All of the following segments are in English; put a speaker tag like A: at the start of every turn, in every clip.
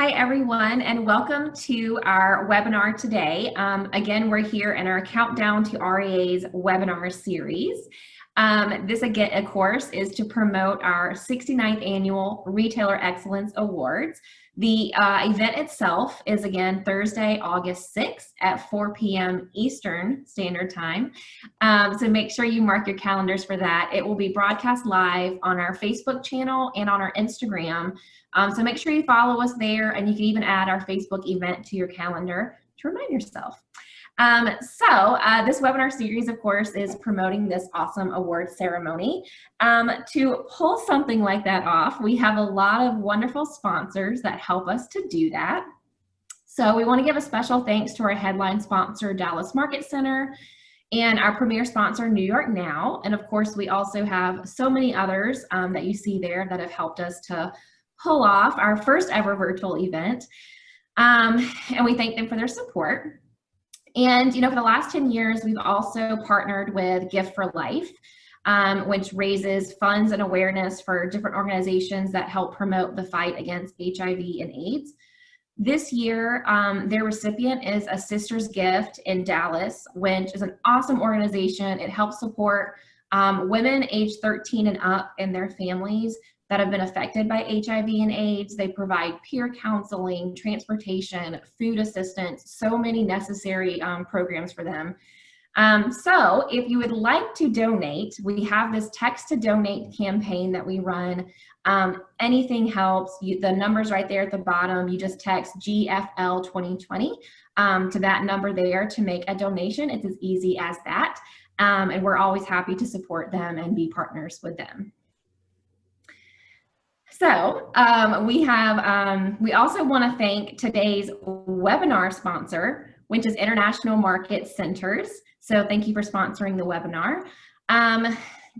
A: Hi, everyone, and welcome to our webinar today. Again, we're here in our Countdown to REAs webinar series. This, again, of course, is to promote our 69th Annual Retailer Excellence Awards. The event itself is, again, Thursday, August 6th at 4 p.m. Eastern Standard Time. So make sure you mark your calendars for that. It will be broadcast live on our Facebook channel and on our Instagram. So make sure you follow us there, and you can even add our Facebook event to your calendar to remind yourself. This webinar series, of course, is promoting this awesome award ceremony. To pull something like that off, we have a lot of wonderful sponsors that help us to do that. So we want to give a special thanks to our headline sponsor, Dallas Market Center, and our premier sponsor, New York Now. And of course, we also have so many others that you see there that have helped us to pull off our first ever virtual event. And we thank them for their support. And, for the last 10 years, we've also partnered with Gift for Life, which raises funds and awareness for different organizations that help promote the fight against HIV and AIDS. This year, their recipient is A Sister's Gift in Dallas, which is an awesome organization. It helps support women aged 13 and up and their families that have been affected by HIV and AIDS. They provide peer counseling, transportation, food assistance, so many necessary programs for them. So if you would like to donate, we have this text to donate campaign that we run. Anything helps. The number's right there at the bottom. You just text GFL 2020 to that number there to make a donation. It's as easy as that. And we're always happy to support them and be partners with them. So we also want to thank today's webinar sponsor, which is International Market Centers. So thank you for sponsoring the webinar.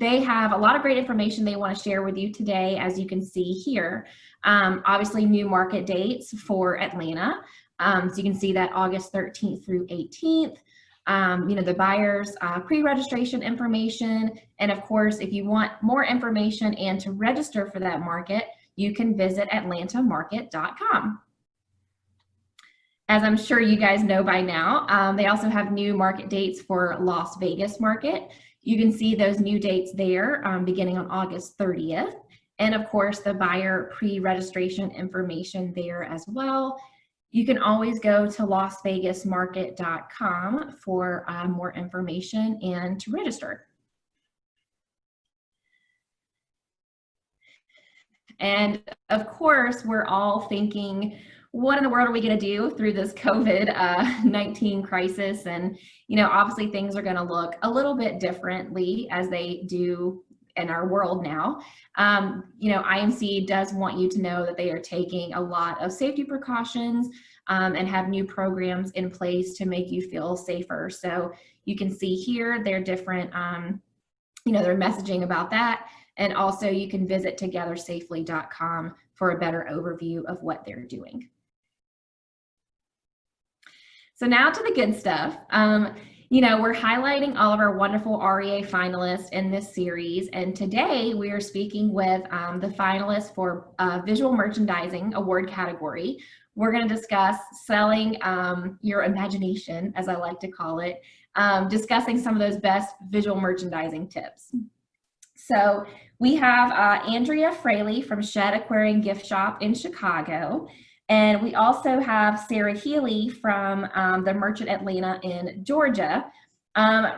A: They have a lot of great information they want to share with you today, as you can see here. Obviously, new market dates for Atlanta. So you can see that August 13th through 18th. The buyer's pre-registration information. And of course, if you want more information and to register for that market, you can visit atlantamarket.com. As I'm sure you guys know by now, they also have new market dates for Las Vegas market. You can see those new dates there beginning on August 30th. And of course, the buyer pre-registration information there as well. You can always go to lasvegasmarket.com for more information and to register. And of course, we're all thinking, what in the world are we going to do through this COVID-19 crisis? And, obviously things are going to look a little bit differently as they do in our world now. IMC does want you to know that they are taking a lot of safety precautions and have new programs in place to make you feel safer. So you can see here their different, their messaging about that. And also you can visit togethersafely.com for a better overview of what they're doing. So now to the good stuff. We're highlighting all of our wonderful REA finalists in this series, and today we are speaking with the finalists for Visual Merchandising Award category. We're going to discuss selling your imagination, as I like to call it, discussing some of those best visual merchandising tips. So we have Andrea Fraley from Shed Aquarium Gift Shop in Chicago. And we also have Sarah Healy from the Merchant Atlanta in Georgia.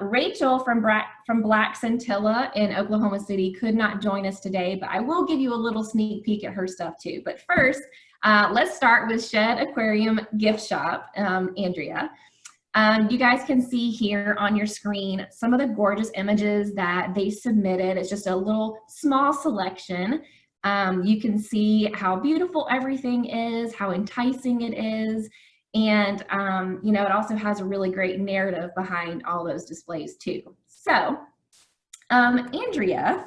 A: Rachel from Black Scintilla in Oklahoma City could not join us today, but I will give you a little sneak peek at her stuff too. But first, let's start with Shed Aquarium Gift Shop, Andrea. You guys can see here on your screen some of the gorgeous images that they submitted. It's just a little small selection. You can see how beautiful everything is, how enticing it is, and it also has a really great narrative behind all those displays too. So, Andrea,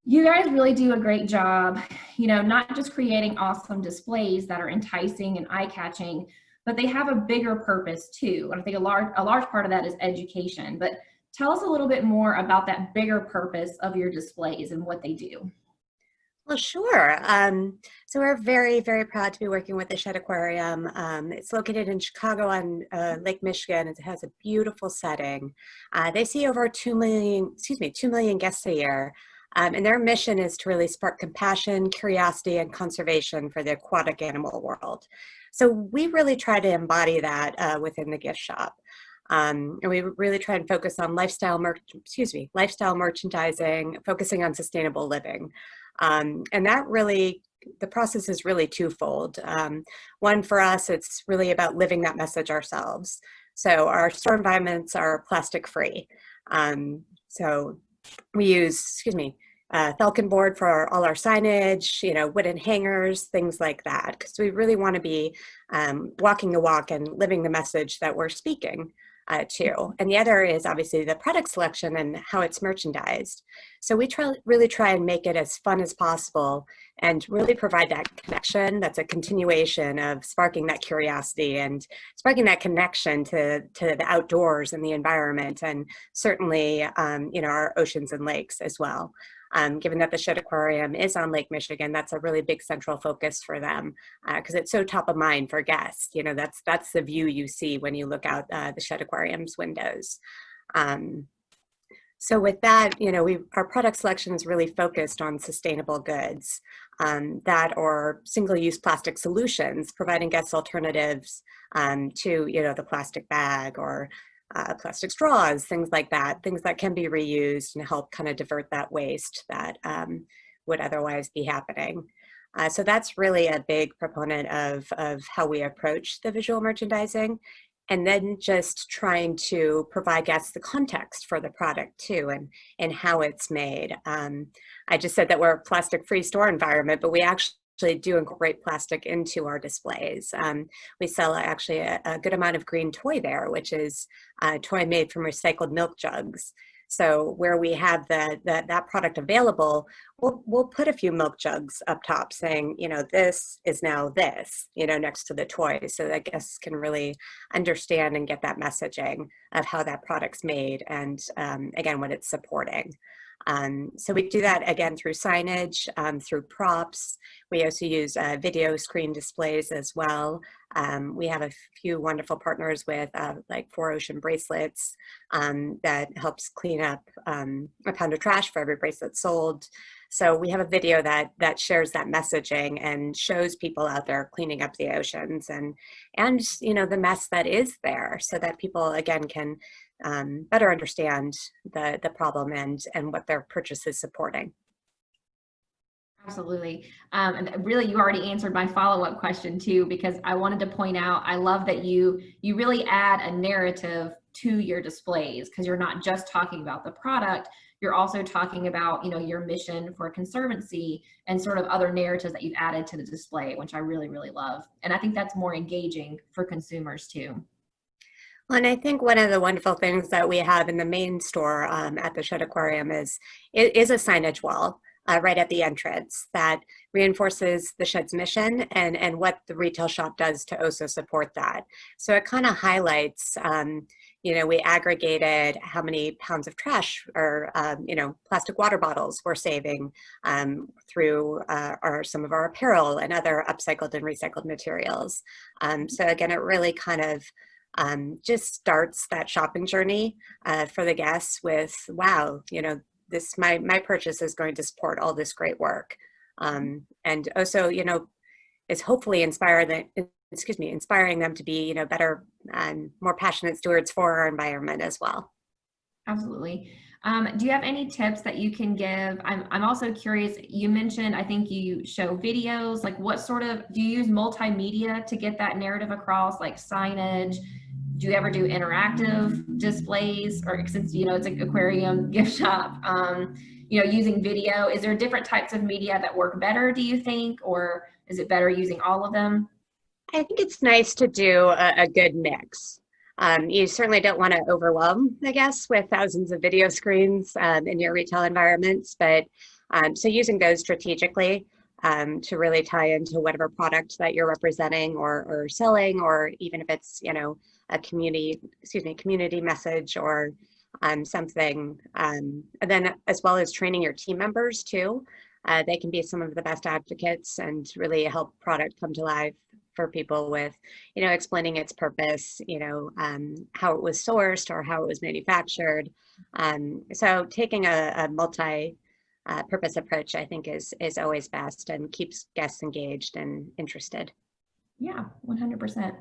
A: you guys really do a great job, not just creating awesome displays that are enticing and eye-catching, but they have a bigger purpose too. And I think a large part of that is education. But tell us a little bit more about that bigger purpose of your displays and what they do.
B: Well, sure. So we're very, very proud to be working with the Shed Aquarium. It's located in Chicago on Lake Michigan. It has a beautiful setting. They see over 2 million guests a year. And their mission is to really spark compassion, curiosity, and conservation for the aquatic animal world. So we really try to embody that within the gift shop. And we really try and focus on lifestyle merchandising, focusing on sustainable living. And that really, the process is really twofold. One, for us, it's really about living that message ourselves. So our store environments are plastic free. So we use, Falcon board for all our signage, wooden hangers, things like that, because we really want to be walking the walk and living the message that we're speaking to. And the other is obviously the product selection and how it's merchandised. So we really try and make it as fun as possible and really provide that connection that's a continuation of sparking that curiosity and sparking that connection to the outdoors and the environment, and certainly our oceans and lakes as well. Given that the Shed Aquarium is on Lake Michigan, that's a really big central focus for them because it's so top of mind for guests. That's the view you see when you look out the Shed Aquarium's windows. So with that, our product selection is really focused on sustainable goods that are single-use plastic solutions, providing guests alternatives to, the plastic bag or plastic straws, things like that, things that can be reused and help kind of divert that waste that would otherwise be happening. So that's really a big proponent of how we approach the visual merchandising. And then just trying to provide guests the context for the product too, and how it's made. I just said that we're a plastic-free store environment, but we actually do incorporate plastic into our displays. We sell actually a good amount of green toy there, which is a toy made from recycled milk jugs. So where we have that product available, we'll put a few milk jugs up top saying, this is now this, next to the toy, so that guests can really understand and get that messaging of how that product's made and again, what it's supporting. So we do that again through signage, through props. We also use video screen displays as well. We have a few wonderful partners with like 4Ocean bracelets that helps clean up a pound of trash for every bracelet sold. So we have a video that shares that messaging and shows people out there cleaning up the oceans and the mess that is there, so that people again can better understand the problem and what their purchase is supporting.
A: Absolutely. And really, you already answered my follow-up question too, because I wanted to point out, I love that you really add a narrative to your displays, because you're not just talking about the product, you're also talking about, your mission for conservancy and sort of other narratives that you've added to the display, which I really, really love. And I think that's more engaging for consumers too.
B: Well, and I think one of the wonderful things that we have in the main store at the Shed Aquarium is a signage wall right at the entrance that reinforces the Shed's mission and what the retail shop does to also support that. So it kind of highlights, we aggregated how many pounds of trash or, plastic water bottles we're saving through some of our apparel and other upcycled and recycled materials. So again, it really kind of just starts that shopping journey for the guests with, wow, my purchase is going to support all this great work. And also, is hopefully inspiring them to be, better and more passionate stewards for our environment as well.
A: Absolutely. Do you have any tips that you can give? I'm also curious, you mentioned, I think you show videos, like what sort of, do you use multimedia to get that narrative across, like signage? Do you ever do interactive displays, or since, it's an aquarium gift shop, using video? Is there different types of media that work better, do you think, or is it better using all of them?
B: I think it's nice to do a good mix. You certainly don't want to overwhelm, I guess, with thousands of video screens in your retail environments, but so using those strategically to really tie into whatever product that you're representing or selling, or even if it's, a community message or something. And then as well as training your team members too. They can be some of the best advocates and really help product come to life for people with, explaining its purpose, how it was sourced or how it was manufactured. So taking a multi-purpose approach, I think, is always best and keeps guests engaged and interested.
A: Yeah, 100%.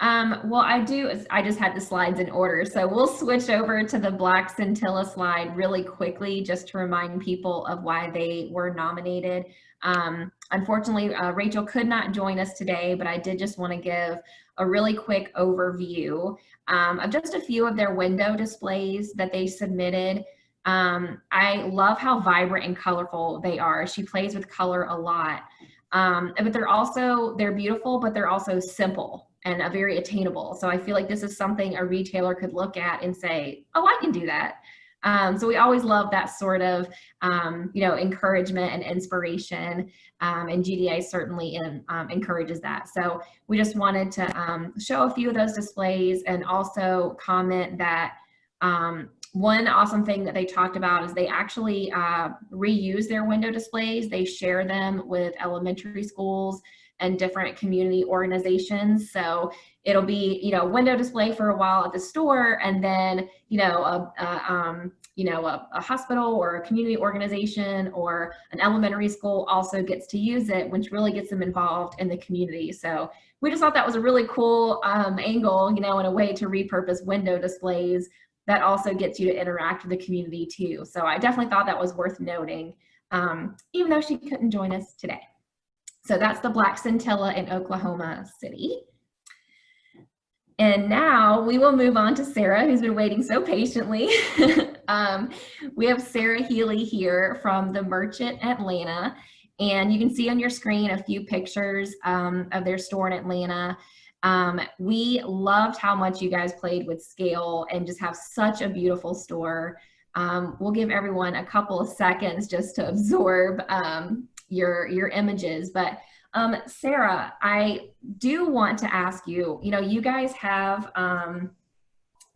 A: Well, I just had the slides in order, so we'll switch over to the Black Scintilla slide really quickly just to remind people of why they were nominated. Unfortunately, Rachel could not join us today, but I did just want to give a really quick overview of just a few of their window displays that they submitted. I love how vibrant and colorful they are. She plays with color a lot. But they're beautiful, but they're also simple and very attainable. So I feel like this is something a retailer could look at and say, oh, I can do that. So we always love that sort of, encouragement and inspiration. And GDA certainly encourages that. So we just wanted to show a few of those displays and also comment that one awesome thing that they talked about is they actually reuse their window displays. They share them with elementary schools and different community organizations. So it'll be, window display for a while at the store, and then, a hospital or a community organization or an elementary school also gets to use it, which really gets them involved in the community. So we just thought that was a really cool angle, in a way to repurpose window displays that also gets you to interact with the community too. So I definitely thought that was worth noting, even though she couldn't join us today. So that's the Black Scintilla in Oklahoma City. And now we will move on to Sarah, who's been waiting so patiently. We have Sarah Healy here from the Merchant Atlanta. And you can see on your screen a few pictures of their store in Atlanta. We loved how much you guys played with scale and just have such a beautiful store. We'll give everyone a couple of seconds just to absorb your images. But Sarah, I do want to ask you, you guys have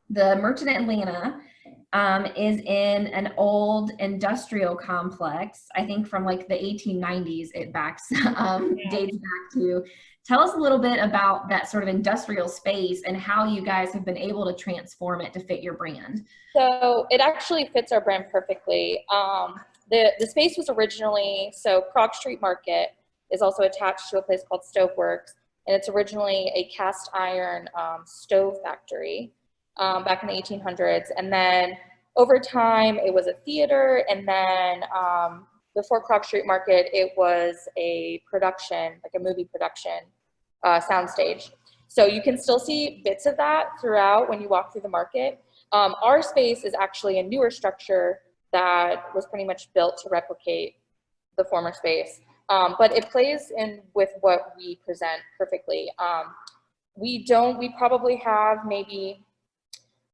A: the Merchant Atlanta is in an old industrial complex, I think from like the 1890s it dates back to. Tell us a little bit about that sort of industrial space and how you guys have been able to transform it to fit your brand.
C: So it actually fits our brand perfectly. The space was originally, so Krog Street Market is also attached to a place called Stoveworks, and it's originally a cast iron stove factory back in the 1800s. And then over time, it was a theater, and then before Krog Street Market, it was a production, like a movie production soundstage. So you can still see bits of that throughout when you walk through the market. Our space is actually a newer structure that was pretty much built to replicate the former space. But it plays in with what we present perfectly. We probably have maybe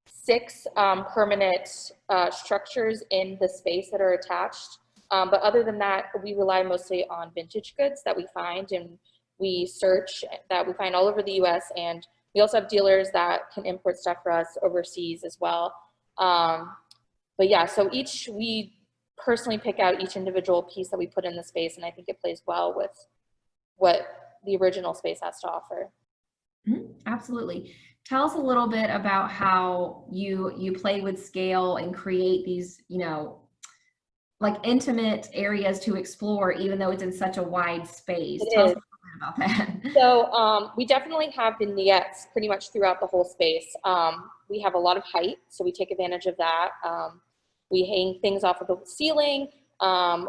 C: 6 permanent structures in the space that are attached. But other than that, we rely mostly on vintage goods that we find, and we search that we find all over the US. And we also have dealers that can import stuff for us overseas as well. But yeah, so we personally pick out each individual piece that we put in the space, and I think it plays well with what the original space has to offer.
A: Absolutely. Tell us a little bit about how you play with scale and create these, like intimate areas to explore, even though it's in such a wide space. Tell us a little bit about that.
C: So we definitely have vignettes pretty much throughout the whole space. We have a lot of height, so we take advantage of that. We hang things off of the ceiling.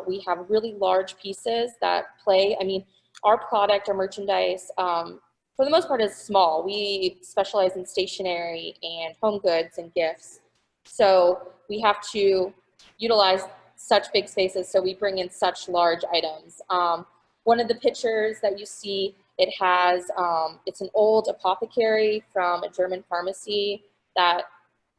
C: We have really large pieces that play. I mean, our product, our merchandise, for the most part is small. We specialize in stationery and home goods and gifts. So we have to utilize such big spaces, so we bring in such large items. One of the pictures that you see, it has, it's an old apothecary from a German pharmacy that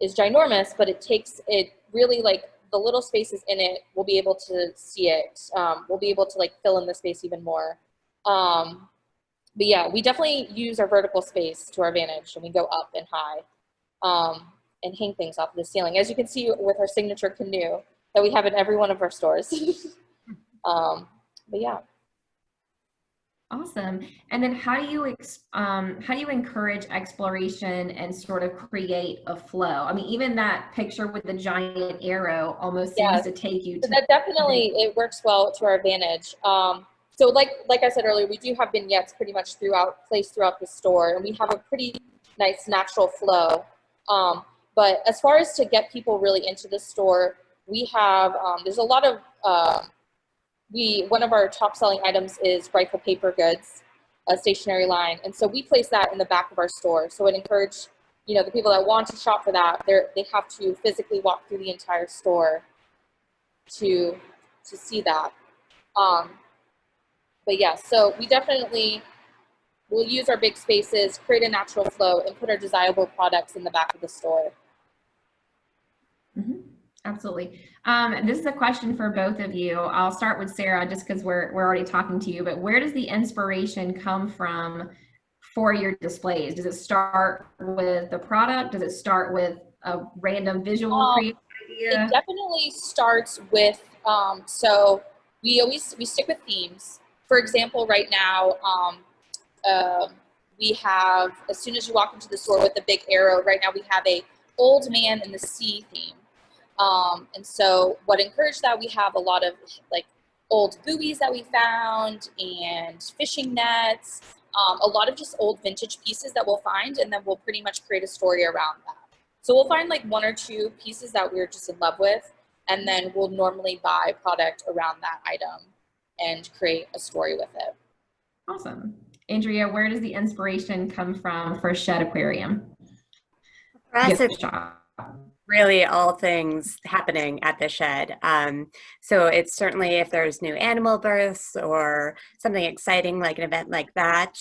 C: is ginormous, but it really, like, the little spaces in it, we'll be able to see it. We'll be able to like fill in the space even more. But yeah, we definitely use our vertical space to our advantage, and we go up and high and hang things off the ceiling. As you can see with our signature canoe that we have in every one of our stores. But yeah.
A: Awesome. And then how do you encourage exploration and sort of create a flow? I mean, even that picture with the giant arrow almost seems
C: Yes.
A: to take you
C: So
A: to
C: that definitely, it works well to our advantage. So like I said earlier, we do have vignettes pretty much placed throughout the store, and we have a pretty nice natural flow. But as far as to get people really into the store, we have, there's a lot of, one of our top selling items is rifle paper goods, a stationery line. And so we place that in the back of our store. So it encouraged, the people that want to shop for that, they have to physically walk through the entire store to see that. But yeah, so we definitely will use our big spaces, create a natural flow, and put our desirable products in the back of the store.
A: Mm-hmm. Absolutely. This is a question for both of you. I'll start with Sarah just because we're already talking to you, but where does the inspiration come from for your displays? Does it start with the product? Does it start with a random visual creative idea?
C: It definitely starts with, so we stick with themes. For example, right now, we have, as soon as you walk into the store with the big arrow, right now we have a old man in the sea theme. And so what encouraged that, we have a lot of like old buoys that we found and fishing nets, a lot of just old vintage pieces that we'll find, and then we'll pretty much create a story around that. So we'll find like one or two pieces that we're just in love with, and then we'll normally buy product around that item and create a story with it.
A: Awesome. Andrea, where does the inspiration come from for Shed Aquarium?
B: For us, it's really all things happening at the shed. So it's certainly if there's new animal births or something exciting like an event like that,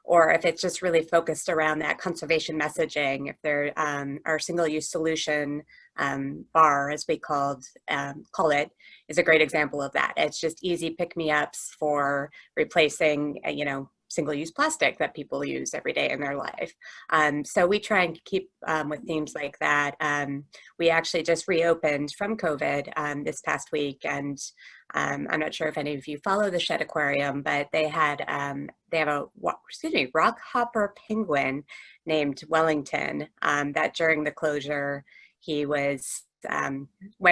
B: or if it's just really focused around that conservation messaging, if there our single-use solution bar, as we call it, is a great example of that. It's just easy pick-me-ups for replacing, single-use plastic that people use every day in their life. So we try and keep with themes like that. We actually just reopened from COVID this past week, and I'm not sure if any of you follow the Shed Aquarium, but they have a rock hopper penguin named Wellington that during the closure he went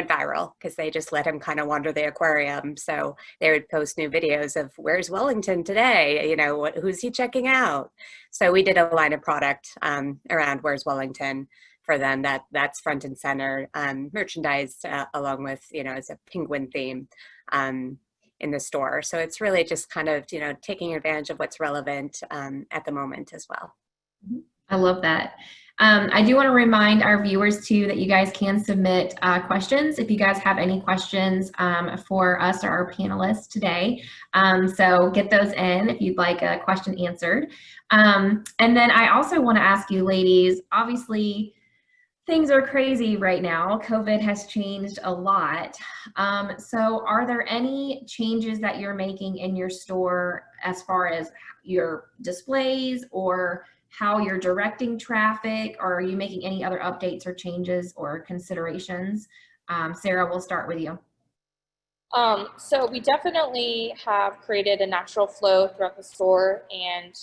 B: viral because they just let him kind of wander the aquarium. So they would post new videos of where's Wellington today, who's he checking out. So we did a line of product around where's Wellington for them that's front and center, merchandised along with, as a penguin theme in the store. So it's really just kind of, taking advantage of what's relevant at the moment as well.
A: I love that. I do want to remind our viewers too that you guys can submit questions if you guys have any questions for us or our panelists today. So get those in if you'd like a question answered. And then I also want to ask you ladies, obviously things are crazy right now. COVID has changed a lot. So are there any changes that you're making in your store as far as your displays or how you're directing traffic, or are you making any other updates or changes or considerations? Sarah, we'll start with you.
C: So we definitely have created a natural flow throughout the store, and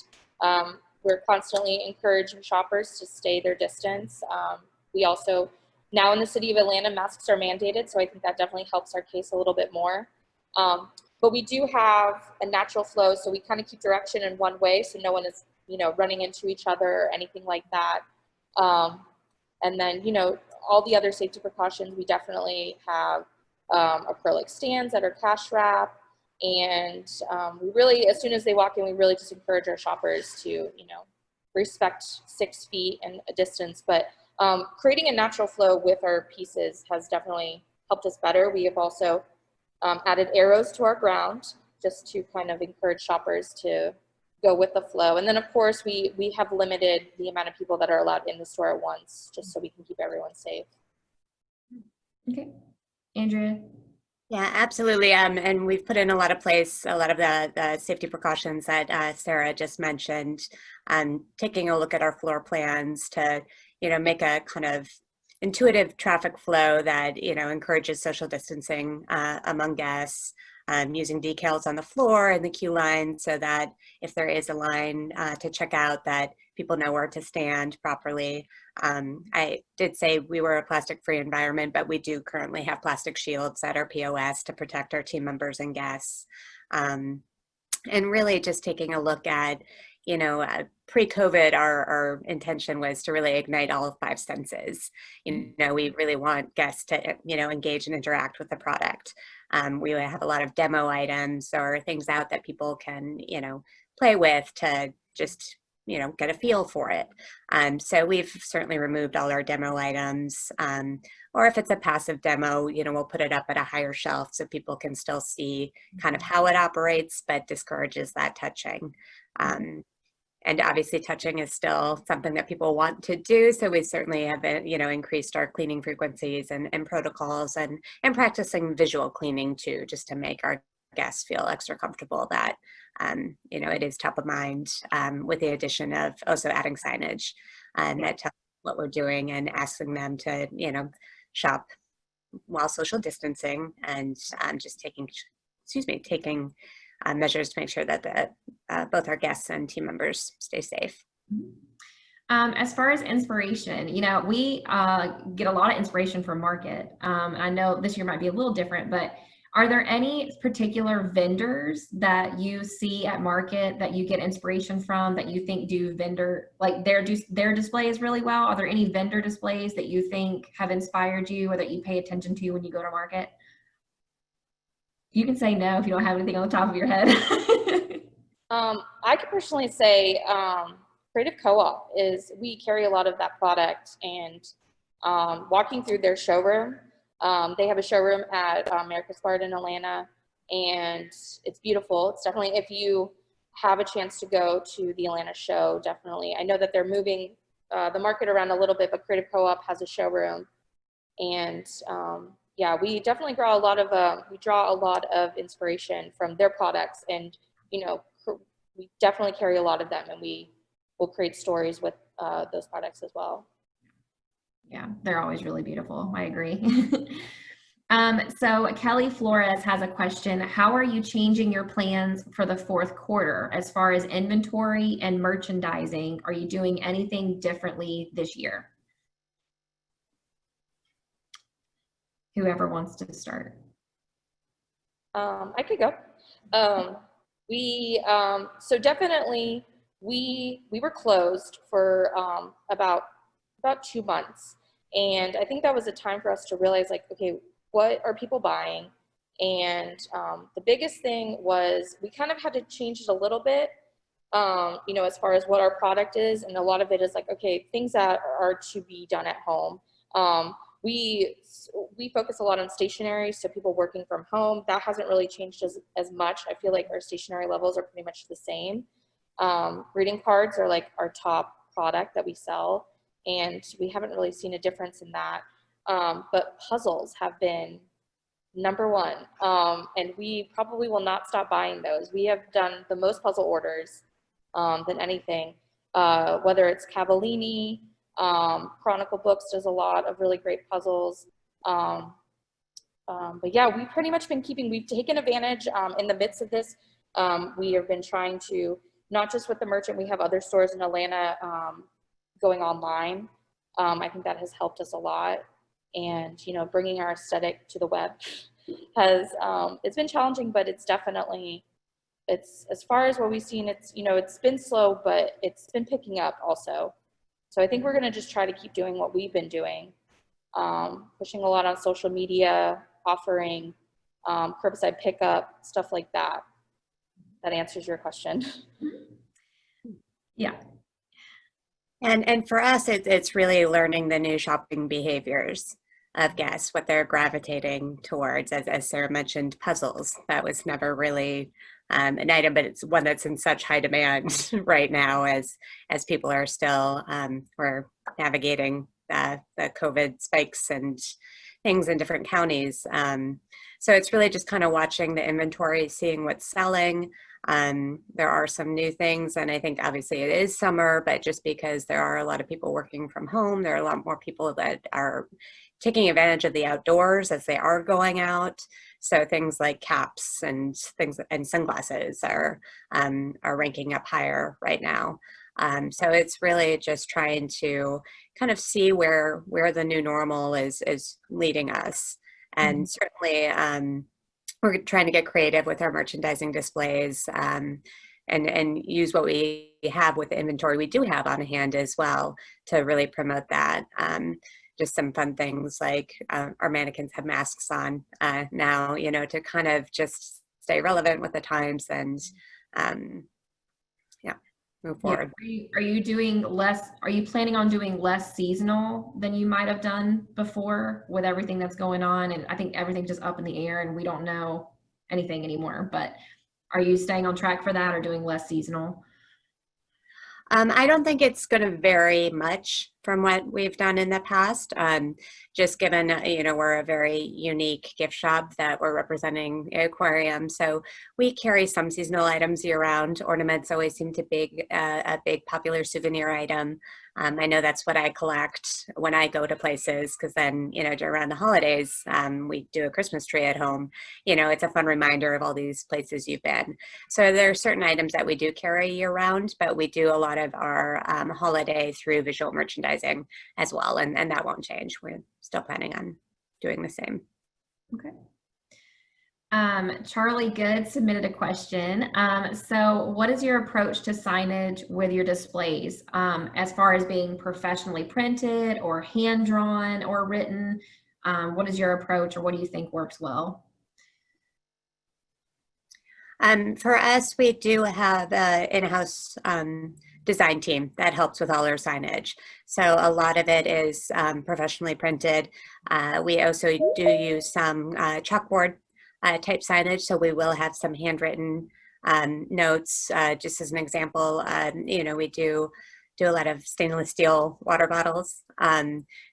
C: we're constantly encouraging shoppers to stay their distance. We also, now in the city of Atlanta, masks are mandated, so I think that definitely helps our case a little bit more. But we do have a natural flow, so we kind of keep direction in one way, so no one is running into each other or anything like that. And then, all the other safety precautions, we definitely have acrylic stands that are cash wrap. And we really, as soon as they walk in, we really just encourage our shoppers to, respect 6 feet and a distance. But creating a natural flow with our pieces has definitely helped us better. We have also added arrows to our ground just to kind of encourage shoppers to go with the flow. And then of course we have limited the amount of people that are allowed in the store at once, just so we can keep everyone safe.
A: Okay, Andrea.
B: Yeah, absolutely. And we've put in a lot of the safety precautions that Sarah just mentioned, taking a look at our floor plans to, make a kind of intuitive traffic flow that, encourages social distancing among guests, using decals on the floor and the queue line so that if there is a line to check out, that people know where to stand properly. I did say we were a plastic-free environment, but we do currently have plastic shields at our POS to protect our team members and guests. And really just taking a look at, pre-COVID, our intention was to really ignite all 5 senses. We really want guests to, engage and interact with the product. We have a lot of demo items or things out that people can, play with to just, get a feel for it. So we've certainly removed all our demo items. Or if it's a passive demo, we'll put it up at a higher shelf so people can still see kind of how it operates, but discourages that touching. And obviously touching is still something that people want to do. So we certainly have, increased our cleaning frequencies and protocols and practicing visual cleaning too, just to make our guests feel extra comfortable that, it is top of mind, with the addition of also adding signage that tells what we're doing and asking them to, shop while social distancing and just taking measures to make sure that both our guests and team members stay safe.
A: As far as inspiration, we get a lot of inspiration from market. I know this year might be a little different, but are there any particular vendors that you see at market that you get inspiration from that you think do their displays really well? Are there any vendor displays that you think have inspired you or that you pay attention to when you go to market? You can say no if you don't have anything on the top of your head.
C: I could personally say Creative Co-op we carry a lot of that product, and walking through their showroom, they have a showroom at America's Bard in Atlanta, and it's beautiful. It's definitely, if you have a chance to go to the Atlanta show, definitely. I know that they're moving the market around a little bit, but Creative Co-op has a showroom, and yeah, we definitely draw a lot of inspiration from their products, and we definitely carry a lot of them, and we will create stories with those products as well.
A: Yeah, they're always really beautiful. I agree. So Kelly Flores has a question. How are you changing your plans for the fourth quarter as far as inventory and merchandising? Are you doing anything differently this year? Whoever wants to start.
C: I could go. So definitely we were closed for about 2 months, and I think that was a time for us to realize, like, okay, what are people buying? And the biggest thing was we kind of had to change it a little bit, as far as what our product is, and a lot of it is like, okay, things that are to be done at home. We focus a lot on stationery, so people working from home, that hasn't really changed as much. I feel like our stationery levels are pretty much the same. Greeting cards are like our top product that we sell, and we haven't really seen a difference in that. But puzzles have been number one, and we probably will not stop buying those. We have done the most puzzle orders than anything, whether it's Cavallini, Chronicle Books does a lot of really great puzzles. But yeah, we've pretty much been we've taken advantage in the midst of this. We have been trying to, not just with the merchant, we have other stores in Atlanta going online. I think that has helped us a lot. And, bringing our aesthetic to the web has, it's been challenging, but it's definitely, as far as what we've seen, it's been slow, but it's been picking up also. So I think we're going to just try to keep doing what we've been doing, pushing a lot on social media, offering curbside pickup, stuff like that. That answers your question.
A: Yeah.
B: And for us, it's really learning the new shopping behaviors of guests, what they're gravitating towards. As Sarah mentioned, puzzles. That was never really an item, but it's one that's in such high demand right now as people are still, we're navigating the COVID spikes and things in different counties. So it's really just kind of watching the inventory, seeing what's selling. There are some new things, and I think obviously it is summer, but just because there are a lot of people working from home, there are a lot more people that are taking advantage of the outdoors as they are going out. So things like caps and things and sunglasses are ranking up higher right now. So it's really just trying to kind of see where the new normal is leading us, and certainly we're trying to get creative with our merchandising displays, and use what we have with the inventory we do have on hand as well to really promote that. Just some fun things like our mannequins have masks on now, to kind of just stay relevant with the times and move forward.
A: Yeah. Are you doing less? Are you planning on doing less seasonal than you might have done before with everything that's going on? And I think everything's just up in the air and we don't know anything anymore. But are you staying on track for that or doing less seasonal?
B: I don't think it's going to vary much from what we've done in the past. Just given, we're a very unique gift shop that we're representing aquarium. So we carry some seasonal items year round. Ornaments always seem to be a big popular souvenir item. I know that's what I collect when I go to places, because then, around the holidays, we do a Christmas tree at home. It's a fun reminder of all these places you've been. So there are certain items that we do carry year round, but we do a lot of our holiday through visual merchandising as well. And that won't change. We're still planning on doing the same.
A: Okay. Charlie Good submitted a question. So what is your approach to signage with your displays, as far as being professionally printed or hand-drawn or written? What is your approach, or what do you think works well?
B: For us, we do have an in-house design team that helps with all our signage. So a lot of it is professionally printed. We also do use some chalkboard type signage. So we will have some handwritten notes. Just as an example, we do a lot of stainless steel water bottles.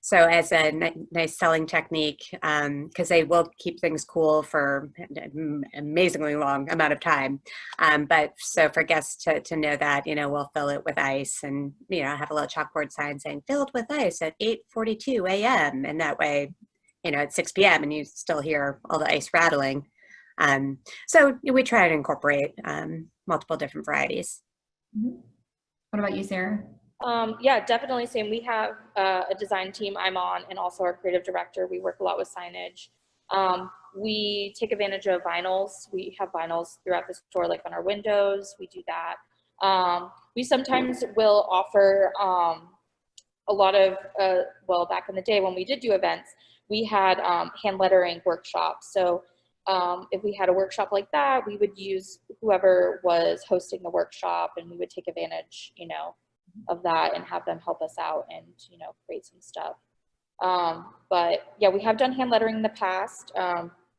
B: So as a nice selling technique, because they will keep things cool for an amazingly long amount of time. But so for guests to know that, we'll fill it with ice and, have a little chalkboard sign saying filled with ice at 8:42 a.m. And that way, at 6 p.m. and you still hear all the ice rattling. So we try to incorporate multiple different varieties.
A: What about you, Sarah?
C: Yeah, definitely same. We have a design team I'm on, and also our creative director. We work a lot with signage. We take advantage of vinyls. We have vinyls throughout the store, like on our windows. We do that. We sometimes will offer a lot of, well, back in the day when we did do events, we had hand lettering workshops. So if we had a workshop like that, we would use whoever was hosting the workshop, and we would take advantage, of that and have them help us out and, create some stuff. But yeah, we have done hand lettering in the past.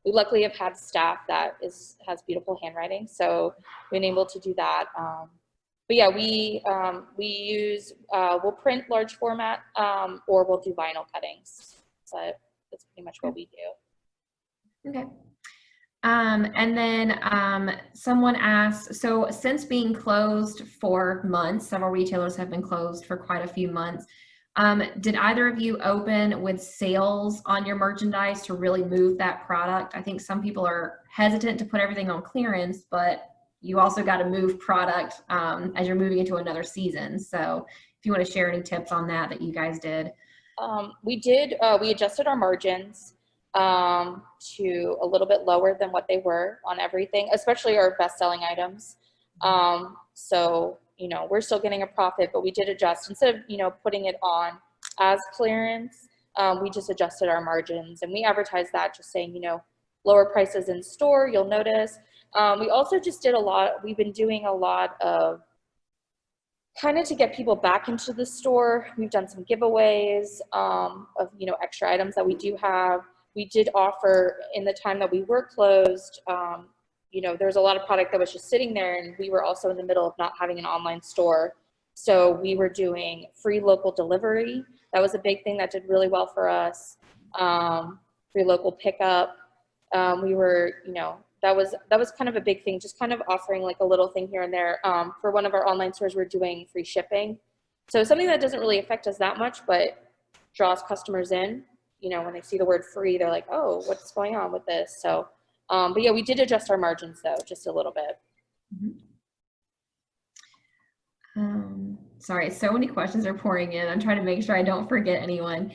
C: We luckily have had staff that has beautiful handwriting, so we've been able to do that. But yeah, we use, we'll print large format, or we'll do vinyl cuttings. So that's pretty much what we do.
A: Okay. And then someone asked, so since being closed for months, several retailers have been closed for quite a few months. Did either of you open with sales on your merchandise to really move that product? I think some people are hesitant to put everything on clearance, but you also got to move product as you're moving into another season. So if you want to share any tips on that you guys did.
C: We did, we adjusted our margins to a little bit lower than what they were on everything, especially our best-selling items. So, we're still getting a profit, but we did adjust. Instead of, putting it on as clearance, we just adjusted our margins, and we advertised that just saying, lower prices in store, you'll notice. We also just did we've been doing a lot of kind of to get people back into the store. We've done some giveaways of, extra items that we do have. We did offer, in the time that we were closed, there was a lot of product that was just sitting there, and we were also in the middle of not having an online store. So we were doing free local delivery. That was a big thing that did really well for us. Free local pickup. We were, that was kind of a big thing, just kind of offering like a little thing here and there. For one of our online stores, we're doing free shipping. So something that doesn't really affect us that much, but draws customers in. You know, when they see the word free, they're like, oh, what's going on with this? So, but yeah, we did adjust our margins though, just a little bit.
A: Sorry, so many questions are pouring in. I'm trying to make sure I don't forget anyone.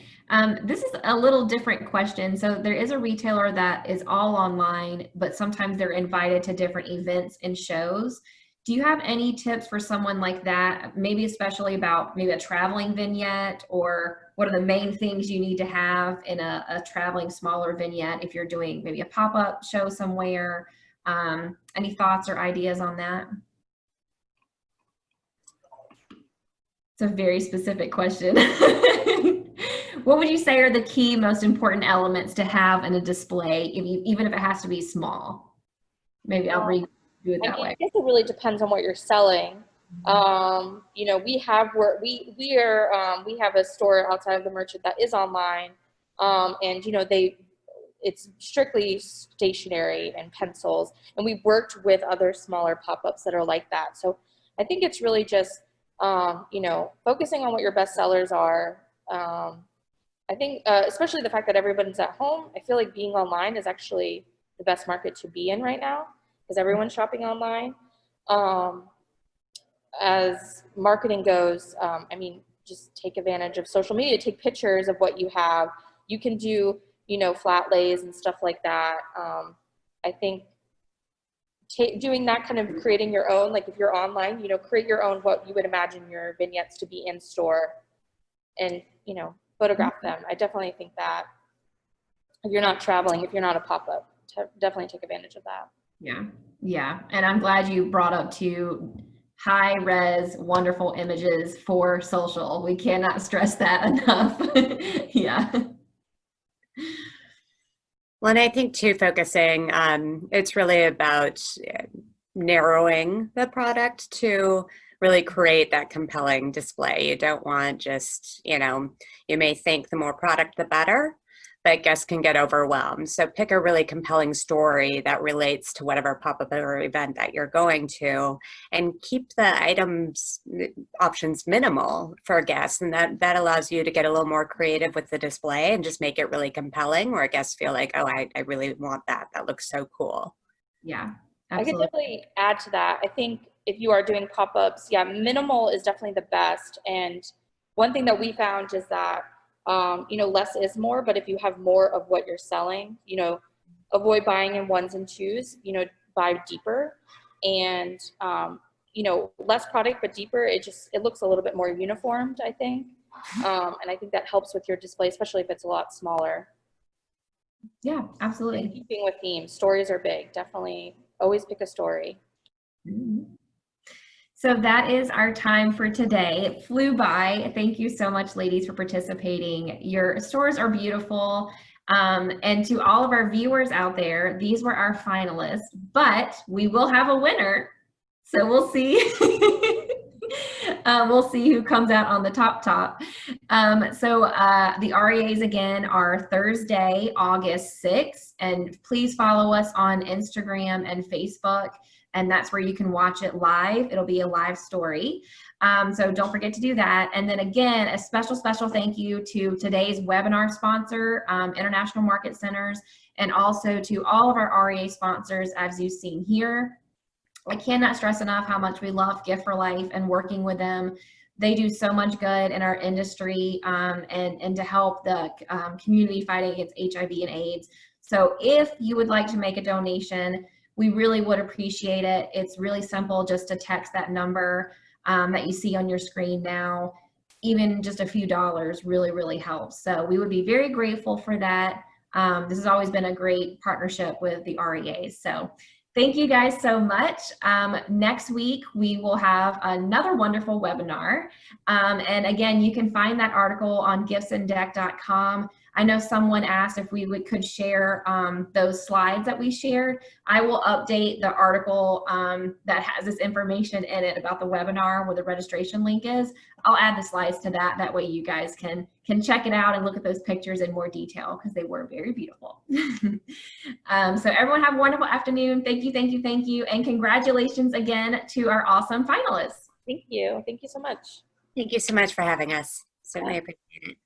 A: This is a little different question. So there is a retailer that is all online, but sometimes they're invited to different events and shows. Do you have any tips for someone like that? Maybe especially about maybe a traveling vignette, or what are the main things you need to have in a traveling smaller vignette if you're doing maybe a pop-up show somewhere? Any thoughts or ideas on that? It's a very specific question. What would you say are the key most important elements to have in a display, even if it has to be small? Maybe I'll do it that way.
C: I guess it really depends on what you're selling. You know, we have a store outside of the merchant that is online, and you know, it's strictly stationery and pencils, and we've worked with other smaller pop-ups that are like that. So I think it's really just you know, focusing on what your best sellers are. I think especially the fact that everyone's at home, I feel like being online is actually the best market to be in right now, because everyone's shopping online. As marketing goes, I mean, just take advantage of social media, take pictures of what you have. You can do, you know, flat lays and stuff like that. I think doing that, kind of creating your own, like if you're online, you know, create your own, what you would imagine your vignettes to be in store, and, you know, photograph them. I definitely think that if you're not traveling, if you're not a pop-up, definitely take advantage of that.
A: Yeah. Yeah. And I'm glad you brought up two high res, wonderful images for social. We cannot stress that enough. Yeah.
B: Well, and I think too, focusing, it's really about narrowing the product to really create that compelling display. You don't want just, you know, you may think the more product, the better, but guests can get overwhelmed. So pick a really compelling story that relates to whatever pop-up or event that you're going to, and keep the items options minimal for guests. And that allows you to get a little more creative with the display and just make it really compelling, where guests feel like, oh, I really want that. That looks so cool.
A: Yeah, absolutely.
C: I could definitely add to that. I think if you are doing pop-ups, yeah, minimal is definitely the best. And one thing that we found is that you know, less is more, but if you have more of what you're selling, you know, avoid buying in ones and twos, you know, buy deeper, and, you know, less product, but deeper. It looks a little bit more uniformed, I think. And I think that helps with your display, especially if it's a lot smaller.
A: Yeah, absolutely.
C: And keeping with themes, stories are big. Definitely always pick a story.
A: So that is our time for today. It flew by. Thank you so much, ladies, for participating. Your stores are beautiful. And to all of our viewers out there, these were our finalists, but we will have a winner. So we'll see. We'll see who comes out on the top. The REAs again are Thursday, August 6th, and please follow us on Instagram and Facebook, and that's where you can watch it live. It'll be a live story. So don't forget to do that. And then again, a special thank you to today's webinar sponsor, International Market Centers, and also to all of our REA sponsors, as you've seen here. I cannot stress enough how much we love Gift for Life and working with them. They do so much good in our industry, and to help the community fighting against HIV and AIDS. So if you would like to make a donation, we really would appreciate it. It's really simple, just to text that number that you see on your screen now. Even just a few dollars really helps. So we would be very grateful for that. This has always been a great partnership with the REAs. So thank you guys so much. Next week, we will have another wonderful webinar. And again, you can find that article on giftsanddeck.com. I know someone asked if we could share those slides that we shared. I will update the article that has this information in it about the webinar where the registration link is. I'll add the slides to that. That way you guys can check it out and look at those pictures in more detail because they were very beautiful. So everyone have a wonderful afternoon. Thank you, thank you, thank you. And congratulations again to our awesome finalists.
C: Thank you. Thank you so much.
B: Thank you so much for having us. Certainly appreciate it.